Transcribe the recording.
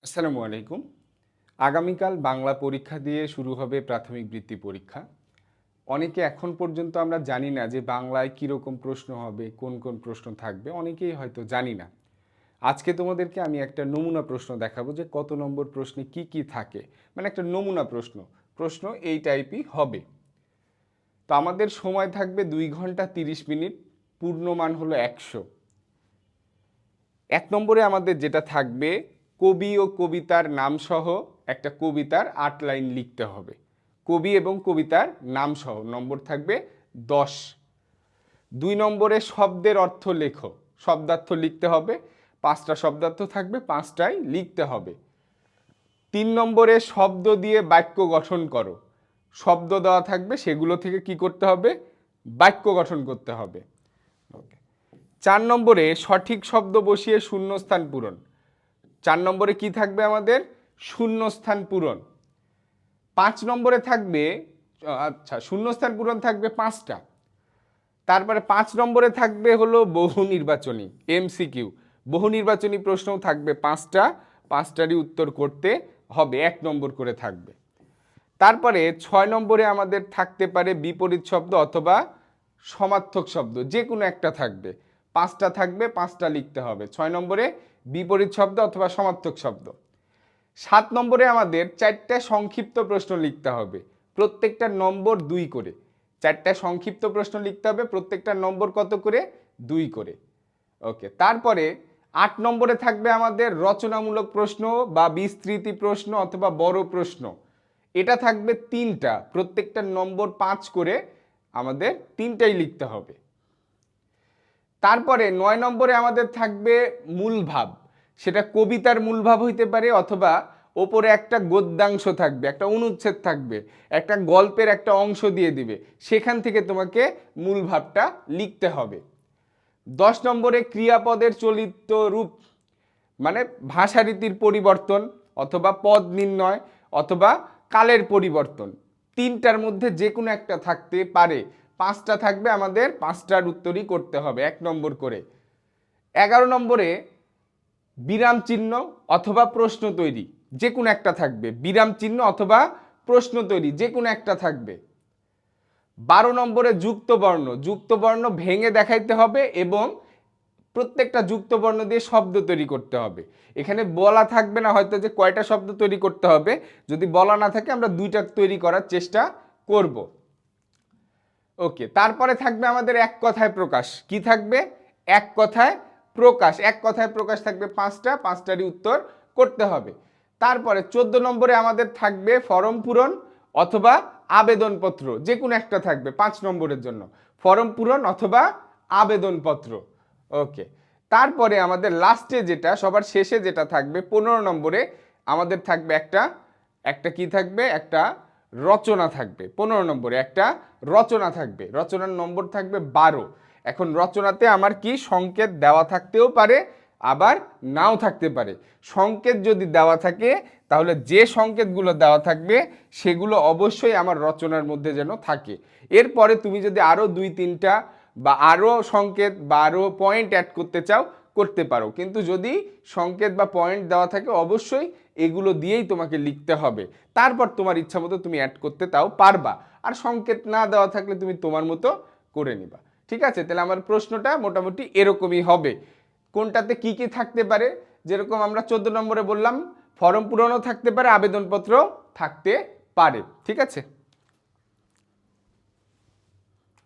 আসসালামু আলাইকুম। আগামীকাল বাংলা পরীক্ষা দিয়ে শুরু হবে প্রাথমিক বৃত্তি পরীক্ষা। অনেকে এখন পর্যন্ত আমরা জানি না যে বাংলায় কীরকম প্রশ্ন হবে, কোন কোন প্রশ্ন থাকবে, অনেকেই হয়তো জানি না। আজকে তোমাদেরকে আমি একটা নমুনা প্রশ্ন দেখাবো যে কত নম্বর প্রশ্নে কি কি থাকে, মানে একটা নমুনা প্রশ্ন। প্রশ্ন এই টাইপই হবে। তো আমাদের সময় থাকবে 2 ঘন্টা 30 মিনিট, পূর্ণমান হলো 100। 1 নম্বরে আমাদের যেটা থাকবে, কবি ও কবিতার নামসহ একটা কবিতার 8 লাইন লিখতে হবে। কবি এবং কবিতার নামসহ, নম্বর থাকবে 10। 2 নম্বরে শব্দের অর্থ লেখো, শব্দার্থ লিখতে হবে। 5টা শব্দার্থ থাকবে, 5টাই লিখতে হবে। 3 নম্বরে শব্দ দিয়ে বাক্য গঠন করো, শব্দ দেওয়া থাকবে, সেগুলো থেকে কি করতে হবে? বাক্য গঠন করতে হবে। 4 নম্বরে সঠিক শব্দ বসিয়ে শূন্যস্থান পূরণ। 4 নম্বরে কি থাকবে আমাদের? শূন্যস্থান পূরণ। 5 নম্বরে থাকবে, শূন্যস্থান পূরণ থাকবে 5টা। তারপরে 5 নম্বরে থাকবে হলো বহু নির্বাচনী, এমসিকিউ। বহু নির্বাচনী প্রশ্নও থাকবে 5টা, 5টারই উত্তর করতে হবে, 1 নম্বর করে থাকবে। তারপরে 6 নম্বরে আমাদের থাকতে পারে বিপরীত শব্দ অথবা সমার্থক শব্দ, যে কোনো একটা থাকবে। 5টা থাকবে, 5টা লিখতে হবে। 6 নম্বরে বিপরীত শব্দ অথবা সমার্থক শব্দ। 7 নম্বরে আমাদের 4টা সংক্ষিপ্ত প্রশ্ন লিখতে হবে, প্রত্যেকটা নম্বর 2 করে। 4টা সংক্ষিপ্ত প্রশ্ন লিখতে হবে, প্রত্যেকটা নম্বর কত করে? 2 করে। ওকে, তারপরে 8 নম্বরে থাকবে আমাদের রচনামূলক প্রশ্ন বা বিস্তৃতি প্রশ্ন অথবা বড় প্রশ্ন। এটা থাকবে 3টা, প্রত্যেকটা নম্বর 5 করে, আমাদের 3টাই লিখতে হবে। তারপরে 9 নম্বরে আমাদের থাকবে মূল ভাব, সেটা কবিতার মূল ভাব হইতে পারে অথবা ওপরে একটা গদ্যাংশ থাকবে, একটা অনুচ্ছেদ থাকবে, একটা গল্পের একটা অংশ দিয়ে দিবে, সেখান থেকে তোমাকে মূল ভাবটা লিখতে হবে। 10 নম্বরে ক্রিয়াপদের চলিত রূপ, মানে ভাষারীতির পরিবর্তন অথবা পদ নির্ণয় অথবা কালের পরিবর্তন, 3টার মধ্যে যে কোনো একটা থাকতে পারে। 5টা থাকবে, আমাদের 5টার উত্তরই করতে হবে, 1 নম্বর করে। 11 নম্বরে বিরাম চিহ্ন অথবা প্রশ্ন তৈরি, যে কোনো একটা থাকবে। বিরাম চিহ্ন অথবা প্রশ্ন তৈরি, যে কোনো একটা থাকবে। 12 নম্বরে যুক্ত বর্ণ, যুক্ত বর্ণ ভেঙে দেখাইতে হবে এবং প্রত্যেকটা যুক্ত বর্ণ দিয়ে শব্দ তৈরি করতে হবে। এখানে বলা থাকবে না হয়তো যে কয়টা শব্দ তৈরি করতে হবে, যদি বলা না থাকে আমরা 2টা তৈরি করার চেষ্টা করব। ওকে, তারপরে থাকবে আমাদের এক কথায় প্রকাশ। কি থাকবে? এক কথায় প্রকাশ। এক কথায় প্রকাশ থাকবে 5টা, 5টারই উত্তর করতে হবে। তারপরে 14 নম্বরে আমাদের থাকবে ফর্ম পূরণ অথবা আবেদনপত্র, যে কোনো একটা থাকবে 5 নম্বরের জন্য, ফর্ম পূরণ অথবা আবেদনপত্র। ওকে, তারপরে আমাদের লাস্টে যেটা, সবার শেষে যেটা থাকবে 15 নম্বরে আমাদের থাকবে একটা একটা কি থাকবে? একটা রচনা থাকবে। 15 নম্বরে একটা রচনা থাকবে, রচনার নম্বর থাকবে 12। এখন রচনাতে আমার কি সংকেত দেওয়া থাকতেও পারে, আবার নাও থাকতে পারে। সংকেত যদি দেওয়া থাকে তাহলে যে সংকেতগুলো দেওয়া থাকবে সেগুলো অবশ্যই আমার রচনার মধ্যে যেন থাকে। এরপরে তুমি যদি আরও 2-3টা বা আরও সংকেত বা আরও পয়েন্ট অ্যাড করতে চাও, করতে পারো, কিন্তু যদি সংকেত বা পয়েন্ট দেওয়া থাকে অবশ্যই এগুলো দিয়েই তোমাকে লিখতে হবে। তারপর তোমার ইচ্ছা মতো তুমি অ্যাড করতে তাও পারবা, আর সংকেত না দেওয়া থাকলে তুমি তোমার মতো করে নিবা। ঠিক আছে, তাহলে আমার প্রশ্নটা মোটামুটি এরকমই হবে। কোনটাতে কি কি থাকতে পারে? যেরকম আমরা 14 নম্বরে বললাম, ফর্ম পূরণও থাকতে পারে, আবেদনপত্র থাকতে পারে। ঠিক আছে।